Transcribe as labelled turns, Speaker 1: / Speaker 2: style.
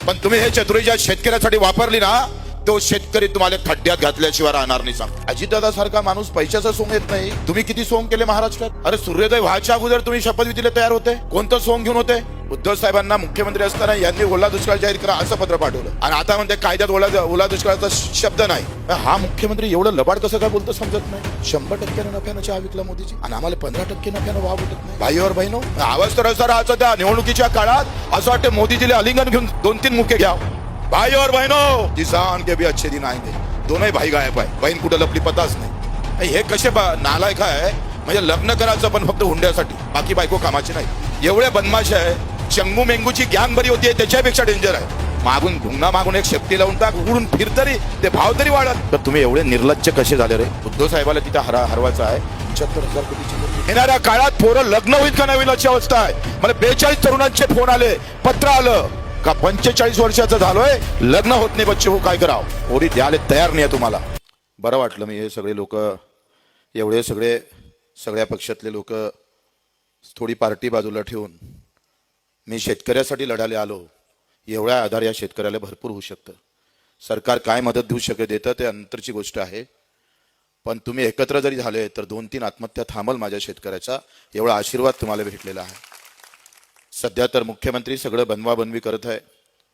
Speaker 1: पण तुम्ही हे चतुराई ज्या शेतकऱ्यासाठी वापरली ना, तो शेतकरी तुम्हाला खड्ड्यात घातल्याशिवाय राहणार नाही. सांग, अजितदादा सारखा माणूस पैशाचा सोंग येत नाही. तुम्ही किती सोंग केले महाराष्ट्रात? अरे सूर्योदय व्हायच्या अगोदर तुम्ही शपथविधीला तयार होते. कोणतं सोंग घेऊन होते? उद्धव साहेबांना मुख्यमंत्री असताना यांनी ओला दुष्काळ जाहीर करा असं पत्र पाठवलं, आणि आता म्हणते कायद्यात ओला दुष्काळाचा शब्द नाही. हा मुख्यमंत्री एवढं लबाड कसं काय बोलतो समजत नाही. 100% नफ्यानं चहा विकला मोदीजी, आणि आम्हाला 15% नफ्यानं वाव भेटत नाही. भाईवर बहिणो, आवाज तर असा राहायचा त्या निवडणुकीच्या काळात. असं वाटतं मोदीजीला अलिंगन घेऊन 2-3 मुके घ्या. भाई और बहनों, किसान के भी अच्छे दिन आएंगे. दोनों भाई गायब आहे. बहीण कुठं लपली पताच नाही. हे कसे नालायक आहे. म्हणजे लग्न करायचं पण फक्त हुंड्यासाठी, बाकी बायको कामाची नाही. एवढे बदमाश आहे. चंगू मेंगूची गँग बरी होती, त्याच्यापेक्षा डेंजर आहे. मागून भुंगा मागून एक शेपटी लावून टाक, उडून फिर तरी ते भाव तरी वाढत. तर तुम्ही एवढे निर्लज्ज कसे झाले रे? उद्धव साहेबाला तिथे हरवायचं आहे. 75,000 कोटीची. येणाऱ्या काळात पोरं लग्न होईल का नाही होईल अशी अवस्था आहे. मला 42 तरुणांचे फोन आले, पत्र आलं का 45 वर्षाचं झालोय, लग्न होत नाही, बच्चे हो काय करावं, पोरी द्यायला तयार नाही आहे तुम्हाला. बरं वाटलं मी हे सगळे लोक, एवढे सगळ्या पक्षातले लोक थोडी पार्टी बाजूला ठेवून मी शेतकऱ्यासाठी लढायला आलो. एवढ्या आधार या शेतकऱ्याला भरपूर होऊ शकतं. सरकार काय मदत देऊ शकत देतं ते अंतरची गोष्ट आहे. पण तुम्ही एकत्र जरी झाले तर 2-3 आत्महत्या थांबल माझ्या शेतकऱ्याचा, एवढा आशीर्वाद तुम्हाला भेटलेला आहे. सध्या तर मुख्यमंत्री सगळं बनवाबनवी करत आहे.